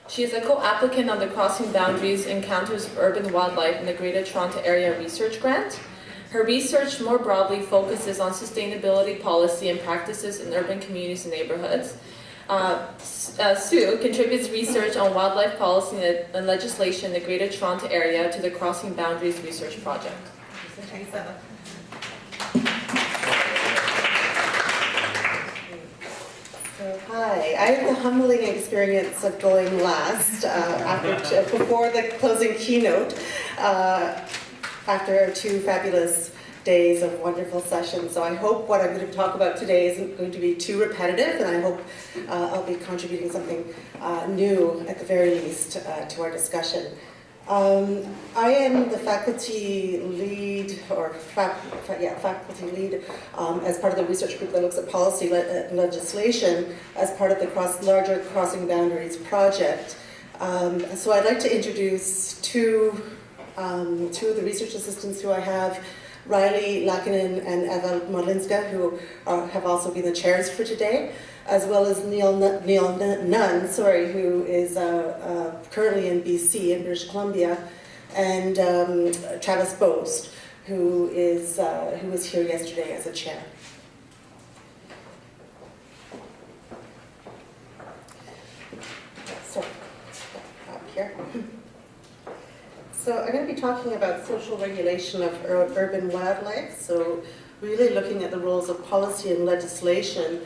She is a co-applicant on the Crossing Boundaries Encounters of Urban Wildlife in the Greater Toronto Area Research Grant. Her research more broadly focuses on sustainability policy and practices in urban communities and neighborhoods. Sue contributes research on wildlife policy and legislation in the Greater Toronto Area to the Crossing Boundaries Research Project. Hi, I have the humbling experience of going last before the closing keynote after 2 fabulous days of wonderful sessions. So I hope what I'm going to talk about today isn't going to be too repetitive, and I hope I'll be contributing something new at the very least to our discussion. I am the faculty lead, faculty lead as part of the research group that looks at policy legislation as part of the larger Crossing Boundaries project. So I'd like to introduce two of the research assistants who I have, Riley Lakinen and Eva Molinska, who have also been the chairs for today, as well as Neil Nunn, who is currently in BC, in British Columbia, and Travis Boast, who was here yesterday as a chair. So, up here. So I'm going to be talking about social regulation of urban wildlife, so really looking at the roles of policy and legislation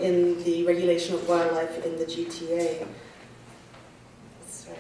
in the regulation of wildlife in the GTA. Sorry.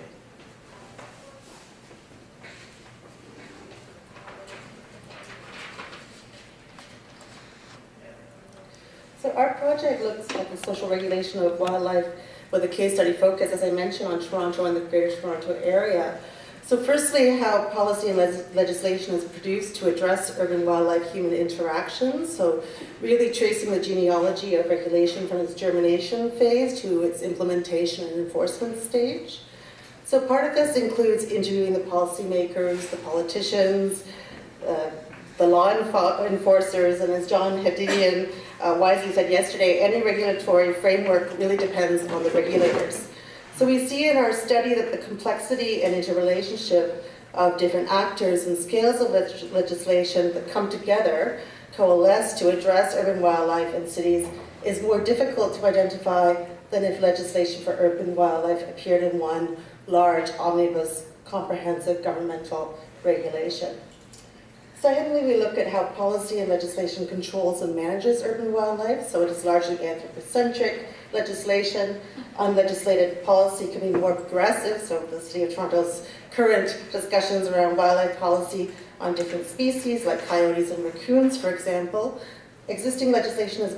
So our project looks at the social regulation of wildlife with a case study focus, as I mentioned, on Toronto and the Greater Toronto Area. So firstly, how policy and legislation is produced to address urban wildlife-human interactions. So really tracing the genealogy of regulation from its germination phase to its implementation and enforcement stage. So part of this includes interviewing the policymakers, the politicians, the law enforcers, and as John Hadidian wisely said yesterday, any regulatory framework really depends on the regulators. So we see in our study that the complexity and interrelationship of different actors and scales of legislation that come together, coalesce to address urban wildlife in cities is more difficult to identify than if legislation for urban wildlife appeared in one large, omnibus, comprehensive governmental regulation. Secondly, we look at how policy and legislation controls and manages urban wildlife. So it is largely anthropocentric legislation. Unlegislated policy can be more progressive. So the City of Toronto's current discussions around wildlife policy on different species, like coyotes and raccoons, for example. Existing legislation is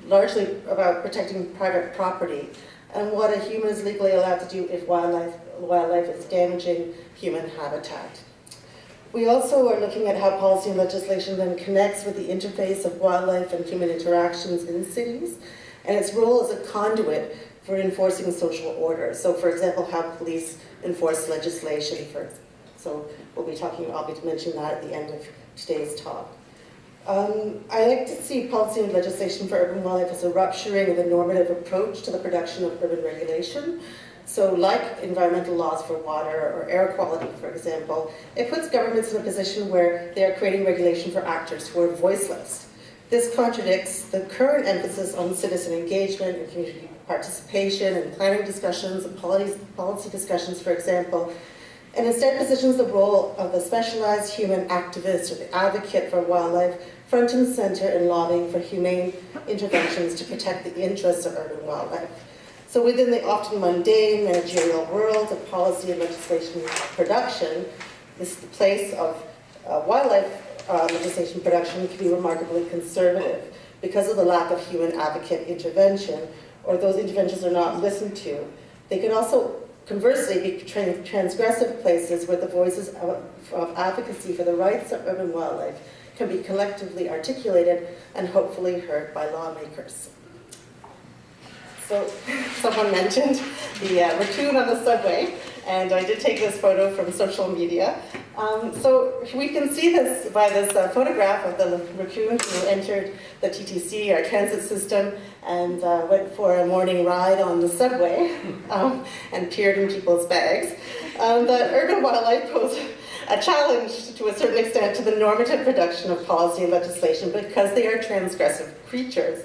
largely about protecting private property and what a human is legally allowed to do if wildlife is damaging human habitat. We also are looking at how policy and legislation then connects with the interface of wildlife and human interactions in cities, and its role as a conduit for enforcing social order. So, for example, how police enforce legislation. So I'll be mentioning that at the end of today's talk. I like to see policy and legislation for urban wildlife as a rupturing of the normative approach to the production of urban regulation. So like environmental laws for water or air quality, for example, it puts governments in a position where they are creating regulation for actors who are voiceless. This contradicts the current emphasis on citizen engagement and community participation and planning discussions and policy discussions, for example, and instead positions the role of the specialized human activist or the advocate for wildlife front and center in lobbying for humane interventions to protect the interests of urban wildlife. So within the often mundane managerial world of policy and legislation production, the place of wildlife legislation production can be remarkably conservative because of the lack of human advocate intervention, or those interventions are not listened to. They can also, conversely, be transgressive places where the voices of advocacy for the rights of urban wildlife can be collectively articulated and hopefully heard by lawmakers. So someone mentioned the raccoon on the subway, and I did take this photo from social media. So we can see this by this photograph of the raccoon who entered the TTC, our transit system, and went for a morning ride on the subway and peered in people's bags. That urban wildlife pose a challenge to a certain extent to the normative production of policy and legislation because they are transgressive creatures.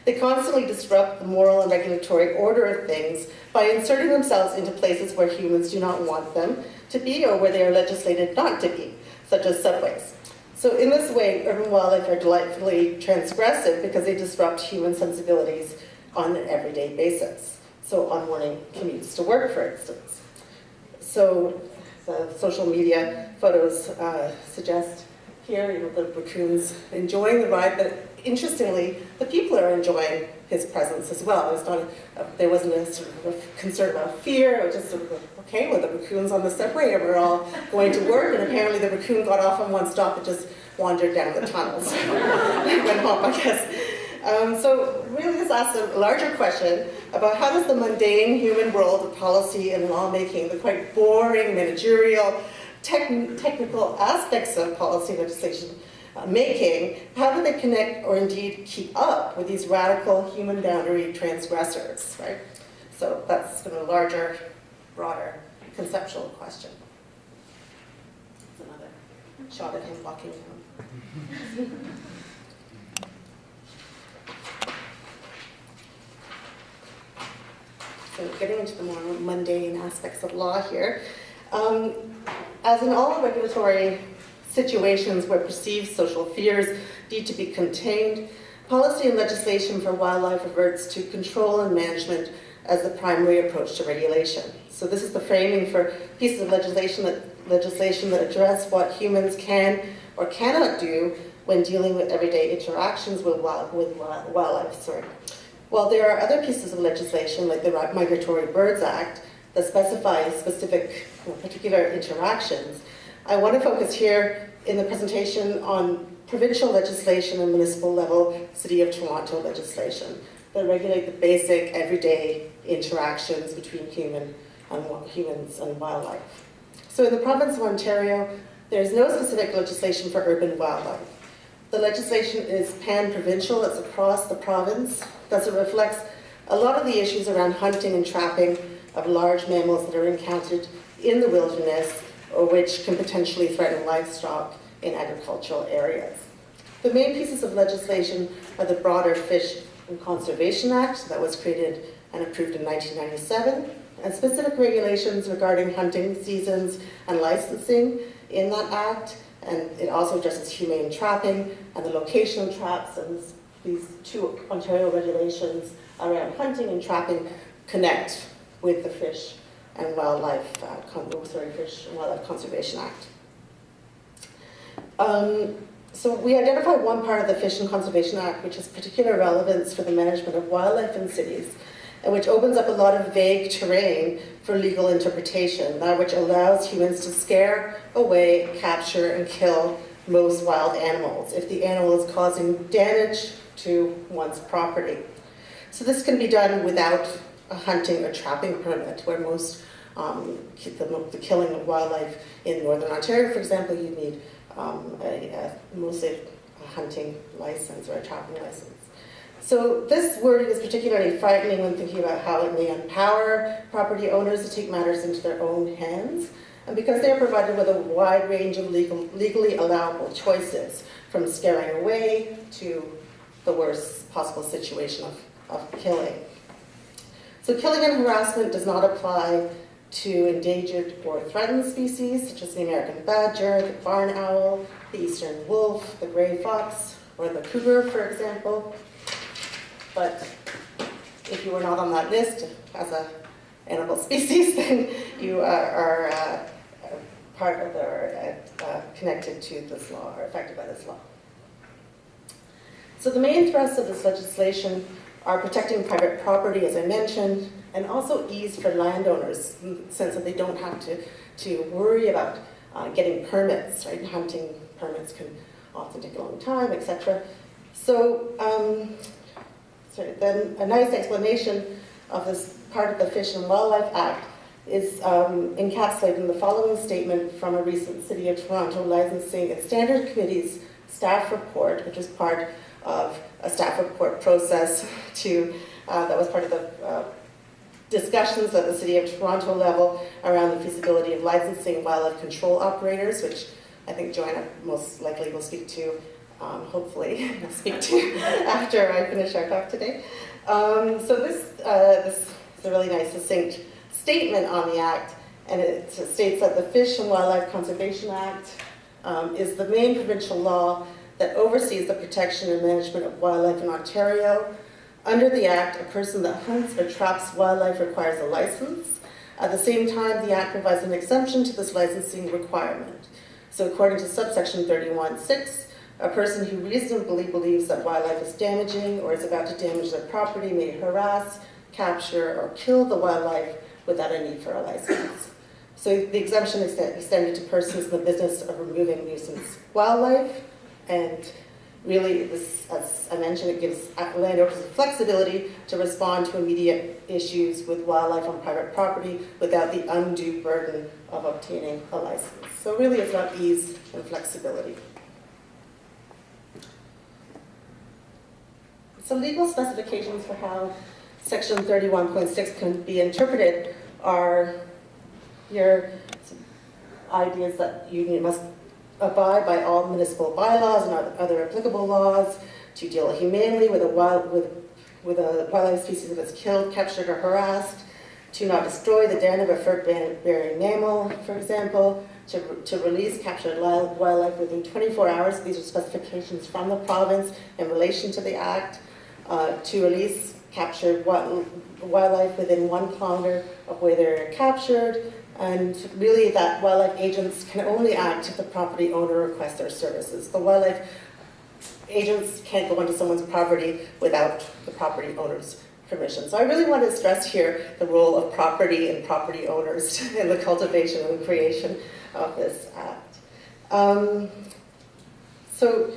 They constantly disrupt the moral and regulatory order of things by inserting themselves into places where humans do not want them to be or where they are legislated not to be, such as subways. So in this way, urban wildlife are delightfully transgressive because they disrupt human sensibilities on an everyday basis. So on morning commutes to work, for instance. So the social media photos suggest here, the raccoon's enjoying the ride, but interestingly, the people are enjoying his presence as well. There wasn't a sort of concern about fear. It was just sort of, okay, well, the raccoon's on the subway and we're all going to work, and apparently the raccoon got off on one stop and just wandered down the tunnels. Went home, I guess. So really this asks a larger question about how does the mundane human world of policy and lawmaking, the quite boring, managerial, technical aspects of policy legislation making, how do they connect or indeed keep up with these radical human boundary transgressors, right? So that's sort of a larger, broader conceptual question. That's another shot at him walking down. So getting into the more mundane aspects of law here. As in all regulatory situations where perceived social fears need to be contained, policy and legislation for wildlife reverts to control and management as the primary approach to regulation. So this is the framing for pieces of legislation that address what humans can or cannot do when dealing with everyday interactions with wildlife. While there are other pieces of legislation, like the Migratory Birds Act, that specify specific, particular interactions, I want to focus here in the presentation on provincial legislation and municipal level City of Toronto legislation that regulate the basic everyday interactions between humans and wildlife. So in the province of Ontario, there is no specific legislation for urban wildlife. The legislation is pan-provincial, it's across the province, thus it reflects a lot of the issues around hunting and trapping of large mammals that are encountered in the wilderness or which can potentially threaten livestock in agricultural areas. The main pieces of legislation are the broader Fish and Conservation Act that was created and approved in 1997, and specific regulations regarding hunting seasons and licensing in that act, and it also addresses humane trapping and the location of traps, and these two Ontario regulations around hunting and trapping connect with the Fish and Wildlife Conservation Act. So we identify one part of the Fish and Conservation Act which has particular relevance for the management of wildlife in cities, and which opens up a lot of vague terrain for legal interpretation, that which allows humans to scare away, capture, and kill most wild animals if the animal is causing damage to one's property. So this can be done without a hunting or trapping permit, where most the killing of wildlife in Northern Ontario, for example, you need mostly a hunting license or a trapping license. So this wording is particularly frightening when thinking about how it may empower property owners to take matters into their own hands, and because they are provided with a wide range of legally allowable choices, from scaring away to the worst possible situation of killing. So killing and harassment does not apply to endangered or threatened species, such as the American badger, the barn owl, the eastern wolf, the gray fox, or the cougar, for example. But if you were not on that list as an animal species, then you are part of connected to this law or affected by this law. So the main thrusts of this legislation are protecting private property, as I mentioned, and also ease for landowners, in the sense that they don't have to worry about getting permits, right? Hunting permits can often take a long time, etc. So, then a nice explanation of this part of the Fish and Wildlife Act is encapsulated in the following statement from a recent City of Toronto Licensing and Standard Committee's staff report, which is part of a staff report process that was part of the discussions at the City of Toronto level around the feasibility of licensing wildlife control operators, which I think Joanna most likely will speak to, hopefully, speak to after I finish our talk today. So this is a really nice, succinct statement on the Act, and it states that the Fish and Wildlife Conservation Act is the main provincial law that oversees the protection and management of wildlife in Ontario. Under the Act, a person that hunts or traps wildlife requires a license. At the same time, the Act provides an exemption to this licensing requirement. So according to subsection 31(6), a person who reasonably believes that wildlife is damaging or is about to damage their property may harass, capture, or kill the wildlife without a need for a license. So the exemption is extended to persons in the business of removing nuisance wildlife, and really, this, as I mentioned, it gives landowners the flexibility to respond to immediate issues with wildlife on private property without the undue burden of obtaining a license. So really, it's about ease and flexibility. Some legal specifications for how Section 31.6 can be interpreted are your ideas that you must abide by all municipal bylaws and other applicable laws, to deal humanely with a wildlife species that is killed, captured, or harassed, to not destroy the den of a fur-bearing mammal, for example, to release captured wildlife within 24 hours. These are specifications from the province in relation to the Act. To release captured wildlife within 1 kilometer of where they're captured, and really that wildlife agents can only act if the property owner requests their services. The wildlife agents can't go onto someone's property without the property owner's permission. So I really want to stress here the role of property and property owners in the cultivation and creation of this Act. So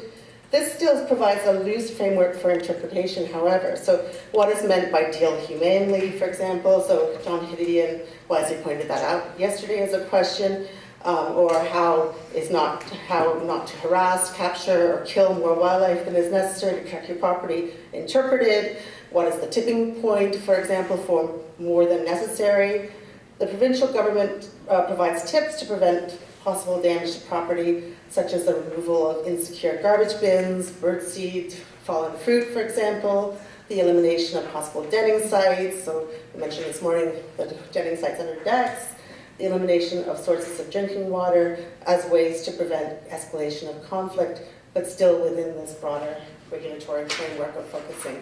this still provides a loose framework for interpretation, however. So what is meant by deal humanely, for example? So John Hididian wisely pointed that out yesterday as a question, or how not to harass, capture, or kill more wildlife than is necessary to protect your property interpreted. What is the tipping point, for example, for more than necessary? The provincial government provides tips to prevent possible damage to property, such as the removal of insecure garbage bins, birdseed, fallen fruit, for example, the elimination of possible denning sites. So I mentioned this morning the denning sites under decks, the elimination of sources of drinking water as ways to prevent escalation of conflict, but still within this broader regulatory framework of focusing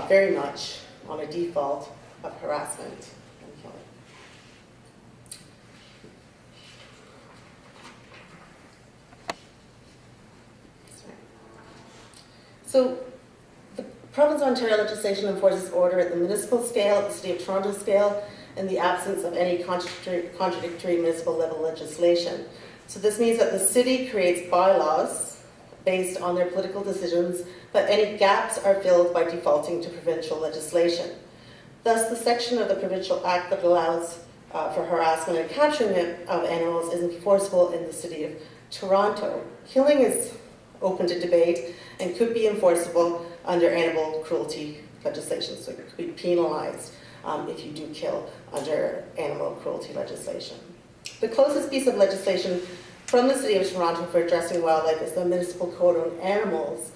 very much on a default of harassment and killing. So the Province of Ontario legislation enforces order at the municipal scale, at the City of Toronto scale, in the absence of any contradictory municipal level legislation. So this means that the city creates bylaws based on their political decisions, but any gaps are filled by defaulting to provincial legislation. Thus, the section of the Provincial Act that allows for harassment and capturing of animals is enforceable in the City of Toronto. Killing is open to debate and could be enforceable under animal cruelty legislation, so it could be penalized if you do kill under animal cruelty legislation. The closest piece of legislation from the City of Toronto for addressing wildlife is the Municipal Code on Animals,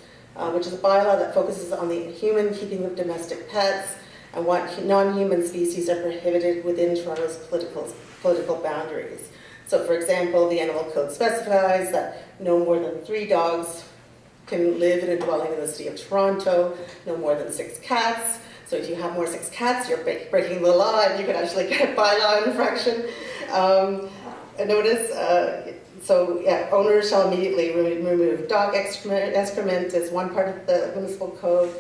which is a bylaw that focuses on the human keeping of domestic pets and what non-human species are prohibited within Toronto's political boundaries. So for example, the Animal Code specifies that no more than 3 dogs can live in a dwelling in the City of Toronto, no more than 6 cats. So if you have more 6 cats, you're breaking the law and you could actually get a bylaw infraction. Owners shall immediately remove dog excrement is one part of the municipal code.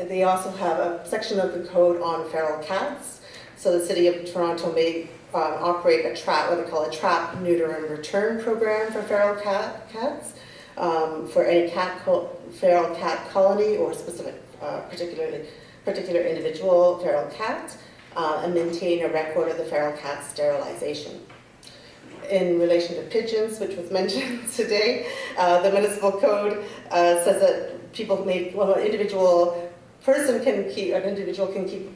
They also have a section of the code on feral cats. So the City of Toronto may operate what they call a trap, neuter, and return program for feral cats, for any feral cat colony or specific particular individual feral cat. and maintain a record of the feral cat sterilization. In relation to pigeons, which was mentioned today, the municipal code says that people may, well, an individual can keep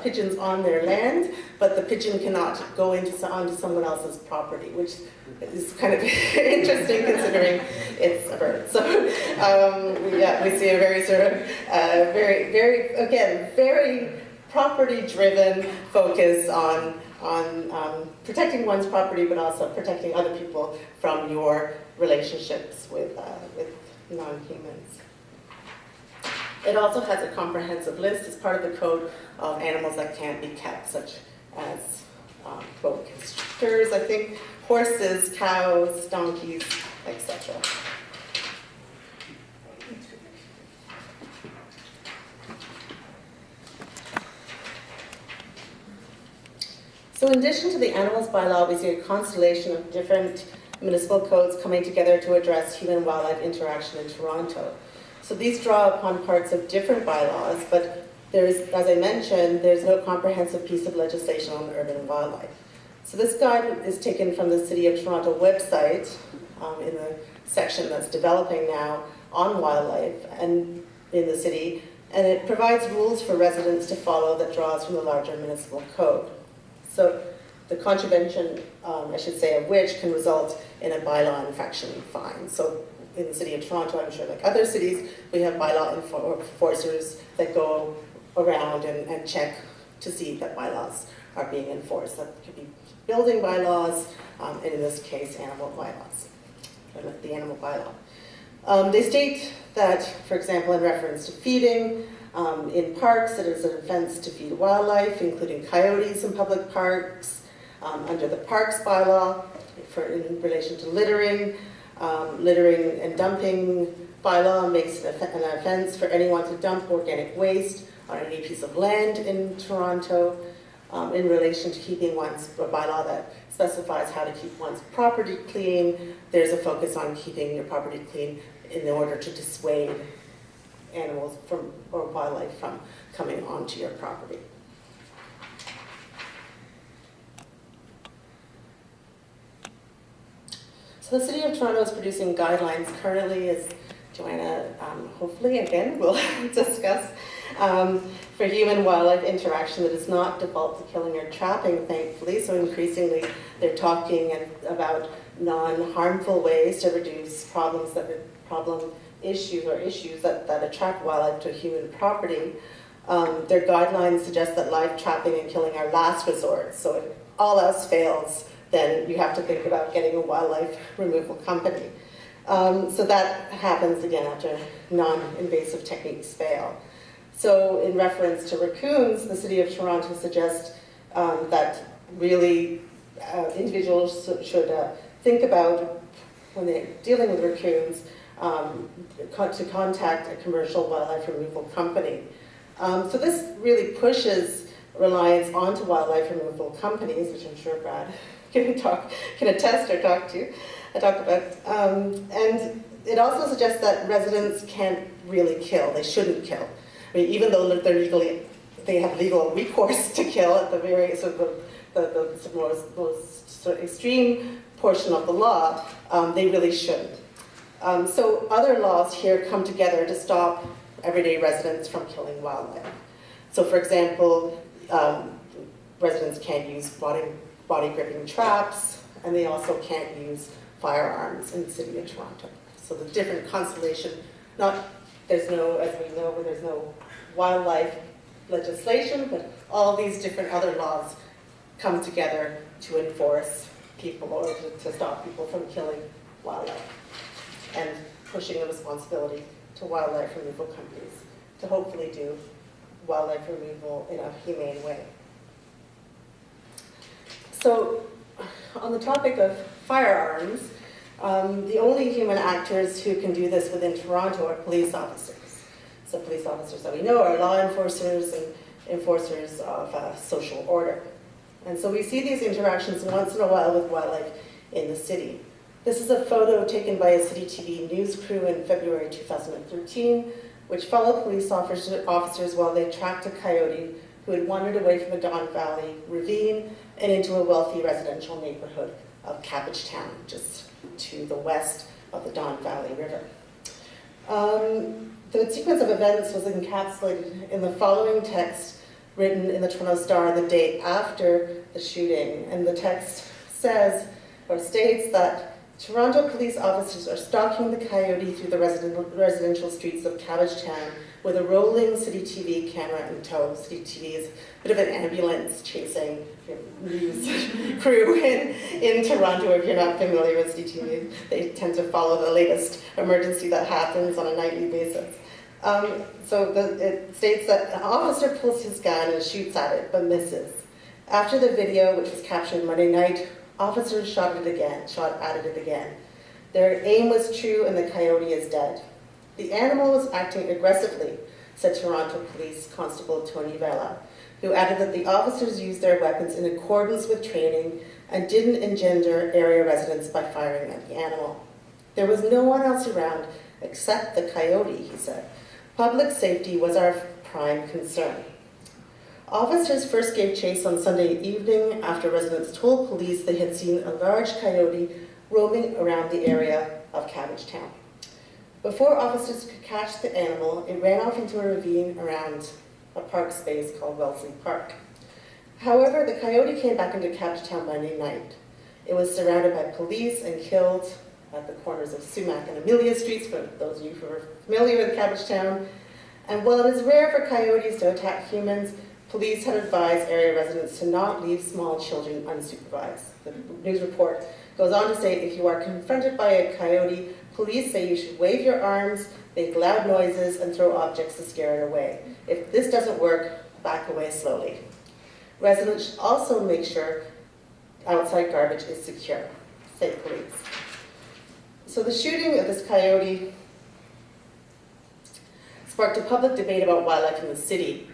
pigeons on their land, but the pigeon cannot go onto someone else's property, which is kind of interesting considering it's a bird. So we see a very sort of very property-driven focus on protecting one's property, but also protecting other people from your relationships with non-humans. It also has a comprehensive list as part of the code of animals that can't be kept, such as boa constrictors, I think, horses, cows, donkeys, etc. So in addition to the animals bylaw, we see a constellation of different municipal codes coming together to address human-wildlife interaction in Toronto. So these draw upon parts of different bylaws, but as I mentioned, there's no comprehensive piece of legislation on urban wildlife. So this guide is taken from the City of Toronto website in the section that's developing now on wildlife and in the city, and it provides rules for residents to follow that draws from the larger municipal code. So the contravention, I should say, of which can result in a bylaw infraction fine. So in the City of Toronto, I'm sure like other cities, we have bylaw enforcers that go around and check to see that bylaws are being enforced. That could be building bylaws, and in this case, animal bylaws, the animal bylaw. They state that, for example, in reference to feeding, in parks, it is an offense to feed wildlife, including coyotes in public parks, under the parks bylaw, in relation to littering. Littering and dumping bylaw makes it an offense for anyone to dump organic waste on any piece of land in Toronto. In relation to keeping one's bylaw that specifies how to keep one's property clean, there's a focus on keeping your property clean in order to dissuade animals or wildlife from coming onto your property. So the City of Toronto is producing guidelines currently, as Joanna hopefully again will discuss, for human-wildlife interaction that does not default to killing or trapping, thankfully. So increasingly they're talking about non-harmful ways to reduce issues that attract wildlife to human property. Their guidelines suggest that live trapping and killing are last resort. So if all else fails, then you have to think about getting a wildlife removal company. So that happens again after non-invasive techniques fail. So in reference to raccoons, the City of Toronto suggests that really individuals should think about, when they're dealing with raccoons, to contact a commercial wildlife removal company. So this really pushes reliance onto wildlife removal companies, which I'm sure Brad can attest or talk about. And it also suggests that residents can't really kill. They shouldn't kill. I mean, even though they have legal recourse to kill at the very sort of the most sort of extreme portion of the law, they really shouldn't. So other laws here come together to stop everyday residents from killing wildlife. So for example, residents can't use body gripping traps, and they also can't use firearms in the City of Toronto. So the different constellation, there's no wildlife legislation, but all these different other laws come together to enforce people or to stop people from killing wildlife, and pushing the responsibility to wildlife removal companies to hopefully do wildlife removal in a humane way. So on the topic of firearms, the only human actors who can do this within Toronto are police officers. So police officers that we know are law enforcers and enforcers of social order. And so we see these interactions once in a while with wildlife in the city. This is a photo taken by a City TV news crew in February 2013, which followed police officers while they tracked a coyote who had wandered away from the Don Valley ravine and into a wealthy residential neighborhood of Cabbagetown, just to the west of the Don Valley River. The sequence of events was encapsulated in the following text written in the Toronto Star the day after the shooting. And the text says, or states, that Toronto police officers are stalking the coyote through the residential streets of Cabbagetown with a rolling City TV camera in tow. City TV is a bit of an ambulance chasing news crew in Toronto. If you're not familiar with City TV, they tend to follow the latest emergency that happens on a nightly basis. It states that an officer pulls his gun and shoots at it, but misses. After the video, which was captured Monday night, officers shot at it again. Their aim was true and the coyote is dead. The animal was acting aggressively, said Toronto Police Constable Tony Vella, who added that the officers used their weapons in accordance with training and didn't engender area residents by firing at the animal. There was no one else around except the coyote, he said. Public safety was our prime concern. Officers first gave chase on Sunday evening after residents told police they had seen a large coyote roaming around the area of Cabbagetown. Before officers could catch the animal, it ran off into a ravine around a park space called Wellesley Park. However, the coyote came back into Cabbagetown Monday night. It was surrounded by police and killed at the corners of Sumac and Amelia Streets, for those of you who are familiar with Cabbagetown. And while it is rare for coyotes to attack humans, police had advised area residents to not leave small children unsupervised. The news report goes on to say, if you are confronted by a coyote, police say you should wave your arms, make loud noises, and throw objects to scare it away. If this doesn't work, back away slowly. Residents should also make sure outside garbage is secure, say police. So the shooting of this coyote sparked a public debate about wildlife in the city,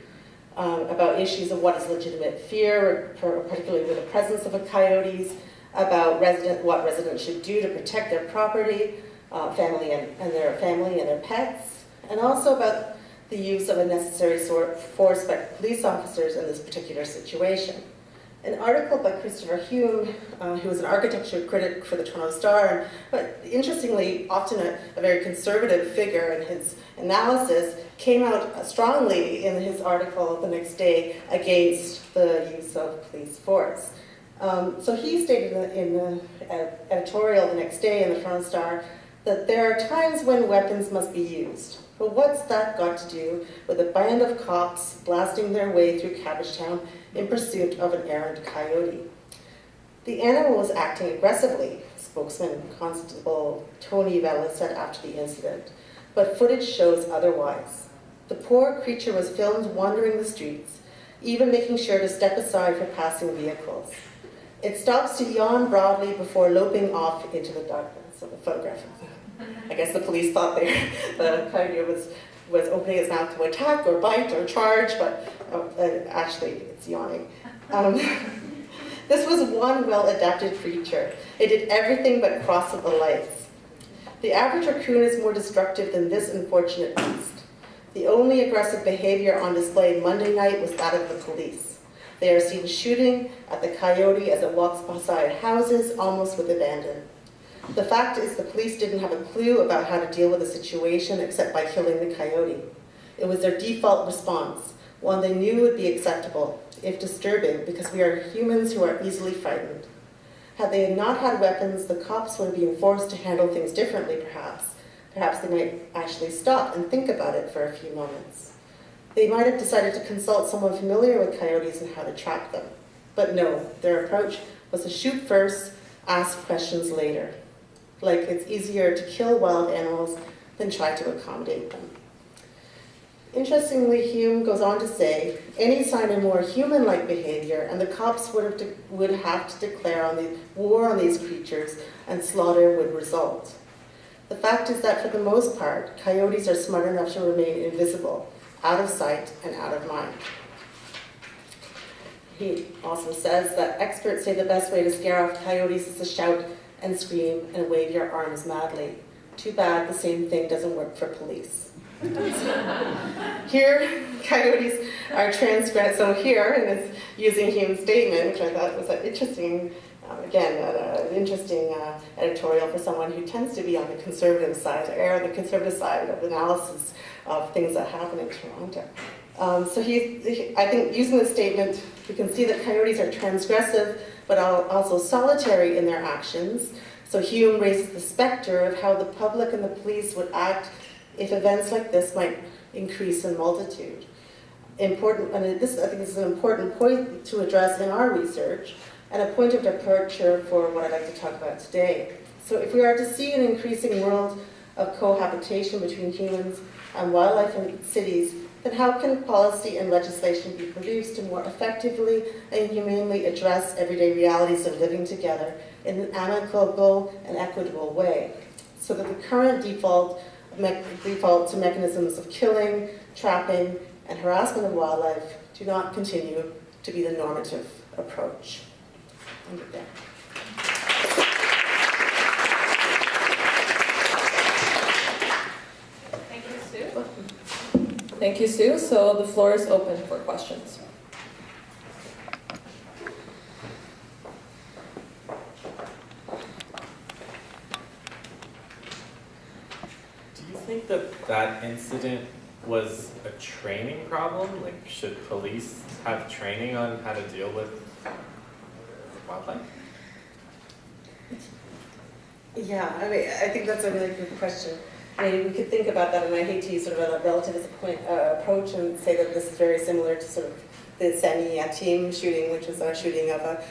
about issues of what is legitimate fear, particularly with the presence of coyotes, about what residents should do to protect their property, family and their pets, and also about the use of unnecessary force by police officers in this particular situation. An article by Christopher Hume, who was an architecture critic for the Toronto Star, but interestingly, often a very conservative figure in his analysis, came out strongly in his article the next day against the use of police force. So he stated in the editorial the next day in the Toronto Star that there are times when weapons must be used. But what's that got to do with a band of cops blasting their way through Cabbagetown in pursuit of an errant coyote? The animal was acting aggressively, spokesman Constable Tony Vella said after the incident, but footage shows otherwise. The poor creature was filmed wandering the streets, even making sure to step aside for passing vehicles. It stops to yawn broadly before loping off into the darkness. So the photograph of I guess the police thought the coyote was opening its mouth to attack or bite or charge, but actually it's yawning. This was one well-adapted creature. It did everything but cross the lights. The average raccoon is more destructive than this unfortunate beast. The only aggressive behavior on display Monday night was that of the police. They are seen shooting at the coyote as it walks beside houses, almost with abandon. The fact is the police didn't have a clue about how to deal with the situation except by killing the coyote. It was their default response, one they knew would be acceptable, if disturbing, because we are humans who are easily frightened. Had they not had weapons, the cops would have been forced to handle things differently, perhaps. Perhaps they might actually stop and think about it for a few moments. They might have decided to consult someone familiar with coyotes and how to track them. But no, their approach was to shoot first, ask questions later. Like it's easier to kill wild animals than try to accommodate them. Interestingly, Hume goes on to say, any sign of more human-like behavior, and the cops would have to declare war on these creatures, and slaughter would result. The fact is that for the most part, coyotes are smart enough to remain invisible, out of sight and out of mind. He also says that experts say the best way to scare off coyotes is to shout and scream and wave your arms madly. Too bad the same thing doesn't work for police. here, coyotes are transgressive. So here, and it's using human statement, which I thought was an interesting, an interesting editorial for someone who tends to be on the conservative side, the conservative side of analysis of things that happen in Toronto. So I think using the statement, we can see that coyotes are transgressive, but also solitary in their actions. So Hume raises the specter of how the public and the police would act if events like this might increase in multitude. Important, and I think this is an important point to address in our research, and a point of departure for what I'd like to talk about today. So if we are to see an increasing world of cohabitation between humans and wildlife in cities, then how can policy and legislation be produced to more effectively and humanely address everyday realities of living together in an amicable and equitable way, so that the current default to mechanisms of killing, trapping, and harassment of wildlife do not continue to be the normative approach. End it there. Thank you, Sue. Thank you, Sue. So the floor is open for questions. Do you think that incident was a training problem? Like, should police have training on how to deal with wildlife? Yeah, I mean, I think that's a really good question. I mean, we could think about that, and I hate to use sort of a relativist approach and say that this is very similar to sort of the Sani-Yatim shooting, which was a shooting of a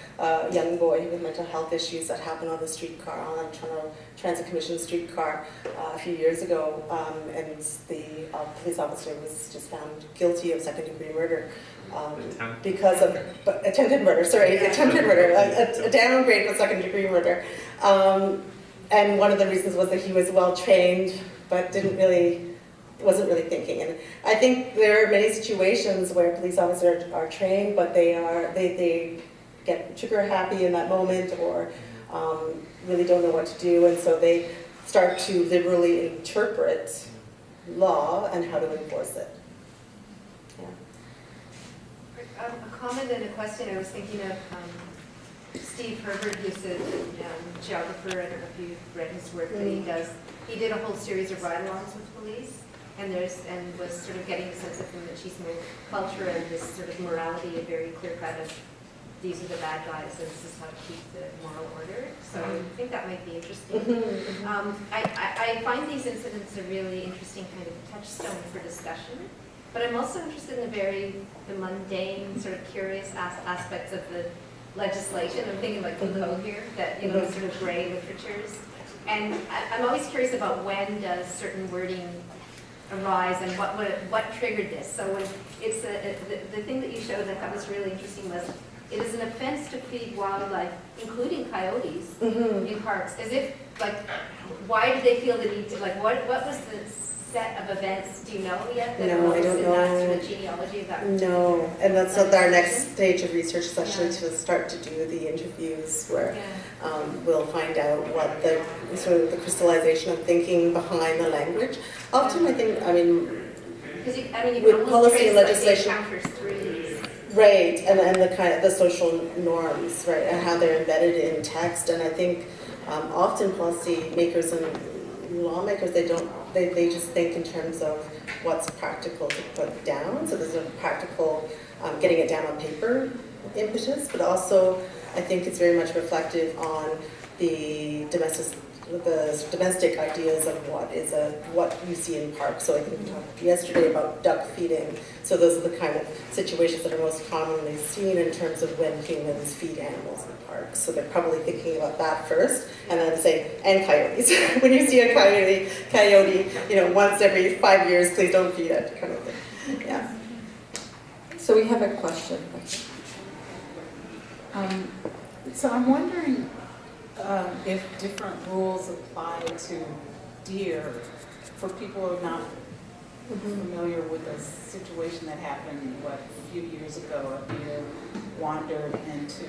young boy with mental health issues that happened on the streetcar, on a Toronto Transit Commission streetcar a few years ago, and the police officer was just found guilty of second-degree murder. Because of attempted murder, a downgrade for second-degree murder. And one of the reasons was that he was well-trained, but wasn't really thinking. And I think there are many situations where police officers are trained, but they get trigger happy in that moment, or really don't know what to do, and so they start to liberally interpret law and how to enforce it. Yeah. A comment and a question. I was thinking of Steve Herbert, who's a geographer. I don't know if you've read his work, but he did a whole series of ride-alongs with police, and was sort of getting a sense of the machismo culture and this sort of morality, a very clear-cut of these are the bad guys and this is how to keep the moral order. So I think that might be interesting. I find these incidents a really interesting kind of touchstone for discussion, but I'm also interested in the mundane, sort of curious aspects of the legislation. I'm thinking like Foucault here, that, the sort of gray literatures. And I'm always curious about when does certain wording arise and what triggered this. So when it's the thing that you showed that I thought was really interesting was it is an offense to feed wildlife, including coyotes, in parks. As if, like, why did they feel the need to, like, what was the set of events? Do you know yet? No, I don't know. That sort of genealogy of that? No, and that's our next stage of research, is actually to start to do the interviews where we'll find out what the sort of the crystallization of thinking behind the language. Often, I think, with policy and legislation, right, and the kind of the social norms, right, and how they're embedded in text. And I think often policy makers and lawmakers, they just think in terms of what's practical to put down. So there's a practical getting it down on paper impetus, but also I think it's very much reflective on the domestic ideas of what you see in parks. So I think we talked yesterday about duck feeding. So those are the kind of situations that are most commonly seen in terms of when humans feed animals in parks. So they're probably thinking about that first, and then saying, and coyotes. When you see a coyote, once every 5 years, please don't feed it, kind of thing. Yeah. So we have a question. So I'm wondering if different rules apply to deer for people who are not familiar with a situation that happened, a few years ago. A deer wandered into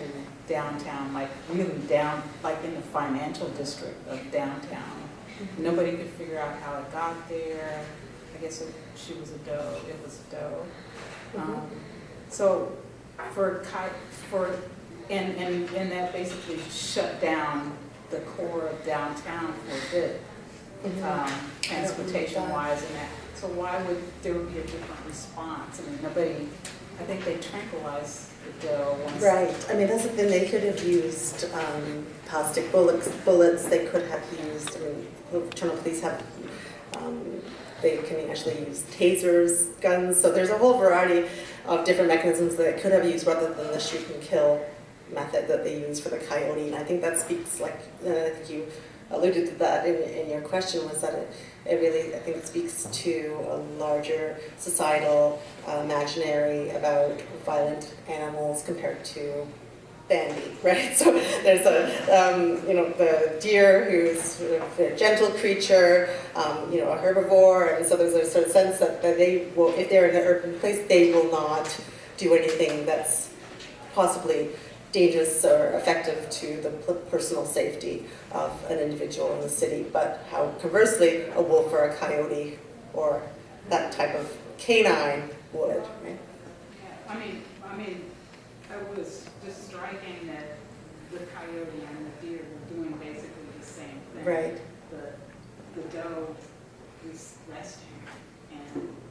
downtown, like really down, like in the financial district of downtown. Nobody could figure out how it got there. I guess she was a doe. It was a doe. So and that basically shut down the core of downtown for a bit, transportation-wise and that. So why would there be a different response? I mean, I think they tranquilized the doe once. Right. I mean, that's the thing. They could have used plastic bullets. They could have used. I mean, Toronto police have. They can actually use tasers, guns. So there's a whole variety of different mechanisms that they could have used rather than the shoot and kill method that they use for the coyote. And I think that speaks, like I think you alluded to that in your question, was that it really, I think it speaks to a larger societal imaginary about violent animals compared to Bambi, right? So there's the deer who's sort of a gentle creature, a herbivore, and so there's a sort of sense that they will, if they're in an urban place, they will not do anything that's possibly dangerous or effective to the personal safety of an individual in the city. But how conversely, a wolf or a coyote or that type of canine would, right? Yeah, I mean, it was just striking that the coyote and the deer were doing basically the same thing. Right. The doe was resting,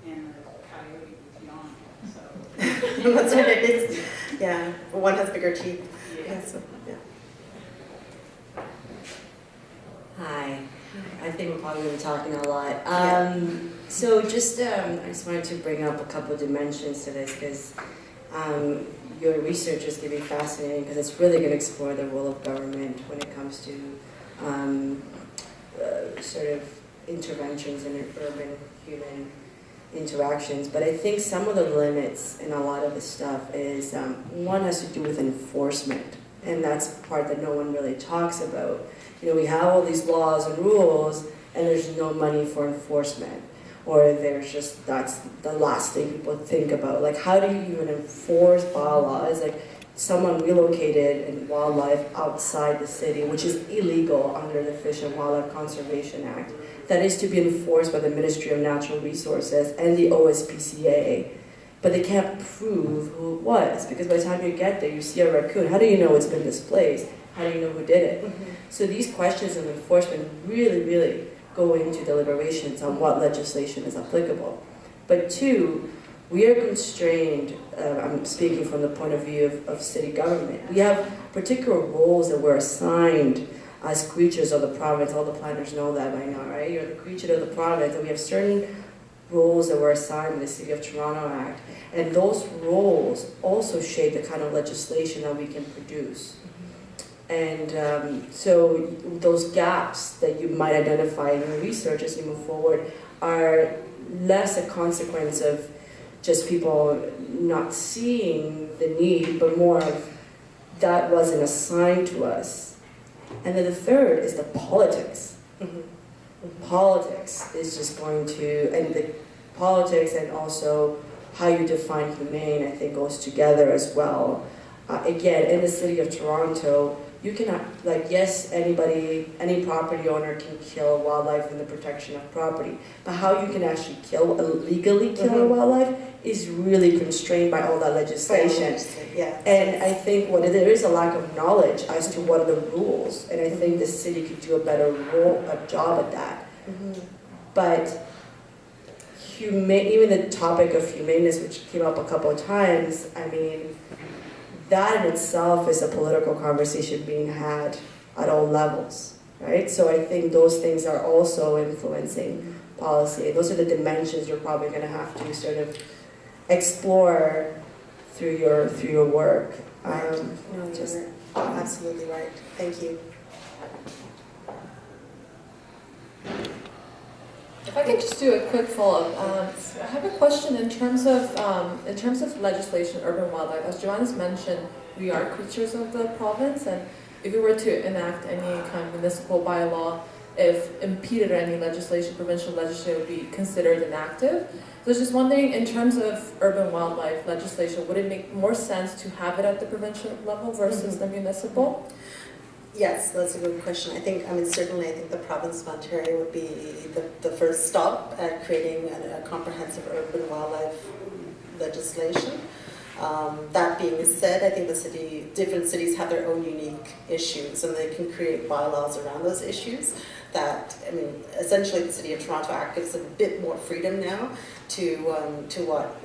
and the coyote was yawning. So That's what it is. Yeah, but one has bigger teeth. yeah. So, yeah. Hi, I think we're probably going to be talking a lot. Yeah. So I just wanted to bring up a couple of dimensions to this because your research is going to be fascinating because it's really going to explore the role of government when it comes to sort of interventions in urban human interactions. But I think some of the limits in a lot of the stuff is one has to do with enforcement, and that's the part that no one really talks about. We have all these laws and rules, and there's no money for enforcement. Or there's just, that's the last thing people think about. Like, how do you even enforce bylaws? Like, someone relocated in wildlife outside the city, which is illegal under the Fish and Wildlife Conservation Act, that is to be enforced by the Ministry of Natural Resources and the OSPCA. But they can't prove who it was, because by the time you get there, you see a raccoon. How do you know it's been displaced? How do you know who did it? Mm-hmm. So these questions of enforcement really, really go into deliberations on what legislation is applicable. But two, we are constrained, I'm speaking from the point of view of city government. We have particular roles that we're assigned as creatures of the province. All the planners know that by now, right? You're the creature of the province, and we have certain roles that were assigned by the City of Toronto Act. And those roles also shape the kind of legislation that we can produce. And so those gaps that you might identify in your research as you move forward are less a consequence of just people not seeing the need, but more of that wasn't assigned to us. And then the third is the politics. Mm-hmm. Politics is just going to, and the politics and also how you define humane, I think, goes together as well. Again, in the city of Toronto, you cannot, like, yes, any property owner can kill wildlife in the protection of property, but how you can actually legally kill a wildlife is really constrained by all that legislation. Yeah. And I think there is a lack of knowledge as to what are the rules, and I think the city could do a better job at that. Mm-hmm. But even the topic of humaneness, which came up a couple of times, I mean, that in itself is a political conversation being had at all levels, right? So I think those things are also influencing policy. Those are the dimensions you're probably going to have to sort of explore through your work. Right. You're absolutely right. Thank you. If I can just do a quick follow-up, I have a question in terms of legislation, urban wildlife. As Joanna's mentioned, we are creatures of the province, and if we were to enact any kind of municipal bylaw, if impeded or any legislation, provincial legislation would be considered inactive. So I was just wondering, in terms of urban wildlife legislation, would it make more sense to have it at the provincial level versus the municipal? Yes, that's a good question. Certainly I think the province of Ontario would be the first stop at creating a comprehensive urban wildlife legislation. That being said, I think different cities have their own unique issues, and they can create bylaws around those issues. That, I mean, essentially the City of Toronto Act gives a bit more freedom now to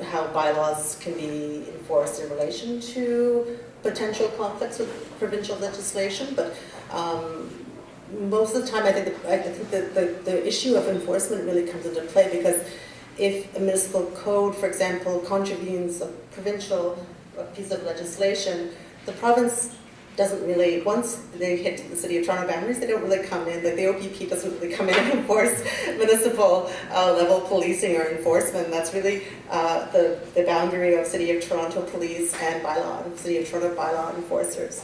how bylaws can be enforced in relation to potential conflicts with provincial legislation. But most of the time, I think the issue of enforcement really comes into play, because if a municipal code, for example, contravenes a provincial piece of legislation, the province doesn't really, once they hit the City of Toronto boundaries, they don't really come in, like the OPP doesn't really come in and enforce municipal level policing or enforcement. That's really the boundary of City of Toronto police and City of Toronto bylaw enforcers.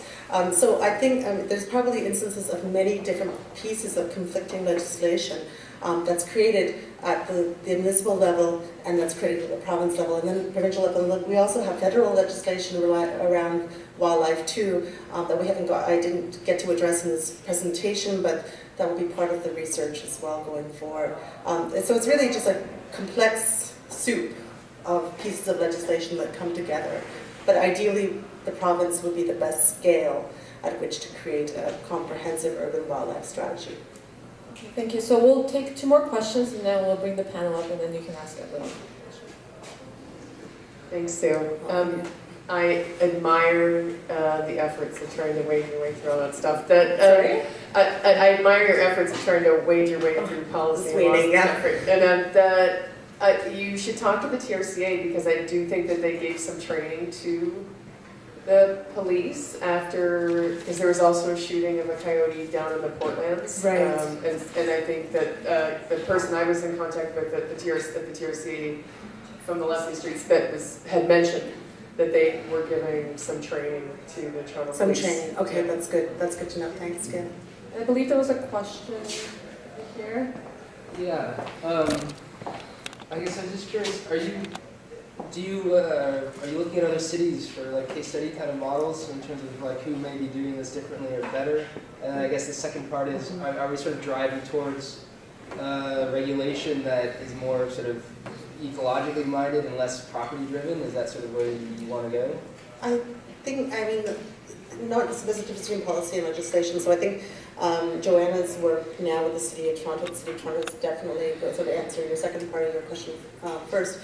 So I think there's probably instances of many different pieces of conflicting legislation that's created at the municipal level, and that's created at the province level, and then provincial level. And we also have federal legislation around wildlife too, that I didn't get to address in this presentation, but that will be part of the research as well going forward. So it's really just a complex soup of pieces of legislation that come together. But ideally, the province would be the best scale at which to create a comprehensive urban wildlife strategy. Okay, thank you. So we'll take 2 more questions, and then we'll bring the panel up, and then you can ask everyone. Thanks, Sue. I admire the efforts of trying to wade your way through all that stuff. Sorry? I admire your efforts of trying to wade your way through policy and laws and effort. And you should talk to the TRCA, because I do think that they gave some training to the police because there was also a shooting of a coyote down in the Portlands. Right. And I think that the person I was in contact with at the TRCA from the Leslie Street Spit had mentioned that they were giving some training to the Toronto police. Some training. Okay, that's good. That's good to know. Thanks, Gail. I believe there was a question here. Yeah. I guess I'm just curious. Are you looking at other cities for like case study kind of models in terms of like who may be doing this differently or better? And I guess the second part is, are we sort of driving towards regulation that is more sort of ecologically minded and less property driven? Is that sort of where you want to go? I mean, not specific between policy and legislation. So I think Joanna's work now with the City of Toronto, is definitely, so to answer your second part of your question first,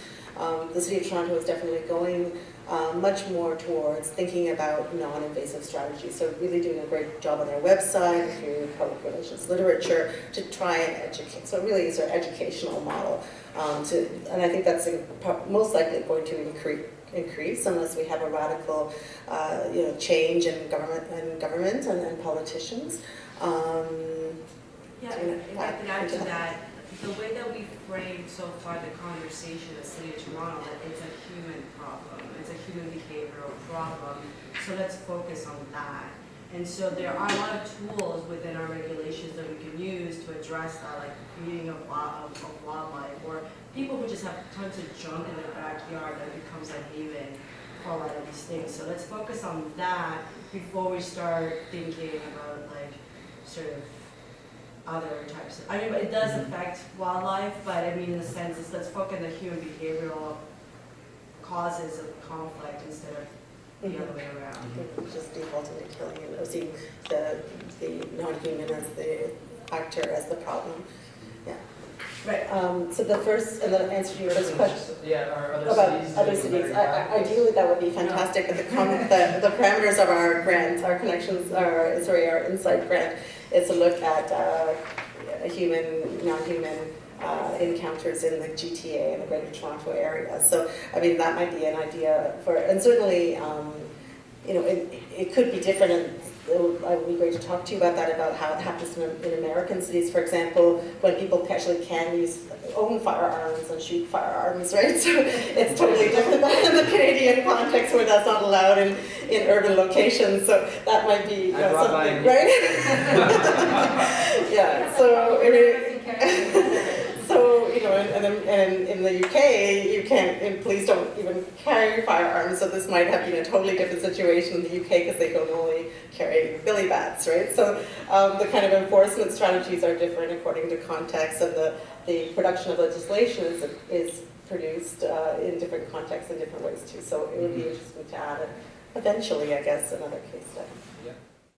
the City of Toronto is definitely going much more towards thinking about non-invasive strategies. So really doing a great job on their website, through public relations literature, to try and educate. So really it's an educational model. And I think that's most likely going to increase unless we have a radical change in government and politicians. Yeah, if I could add to that, the way that we framed so far the conversation at City of Toronto, that it's a human problem, it's a human behavioral problem, so let's focus on that. And so there are a lot of tools within our regulations that we can use to address that, like feeding of wildlife, or people who just have tons of junk in their backyard that becomes a haven for a lot of these things. So let's focus on that before we start thinking about like sort of other types of, I mean, it does affect wildlife, but I mean in the sense is let's focus on the human behavioral causes of conflict instead of the other way around. Just defaulting to killing and seeing the non-human as the actor, as the problem. Yeah. Right. So the first, and then answer to your first question. Yeah, are Other cities. Ideally, that would be fantastic. But the parameters of our grant, our Insight grant, is to look at human, non-human encounters in the GTA and the Greater Toronto Area. So, I mean, that might be an idea for, and certainly, it could be different. And it would be great to talk to you about that, about how it happens in American cities, for example, when people actually can own firearms and shoot firearms, right? So it's totally different than in the Canadian context where that's not allowed in urban locations. So that might be something, right? Yeah. So and in the UK, you can't, and police don't even carry firearms, so this might have been a totally different situation in the UK because they can only carry billy bats, right? So the kind of enforcement strategies are different according to context, and the production of legislation is produced in different contexts in different ways too. So it would be interesting to add it eventually, I guess, another case study.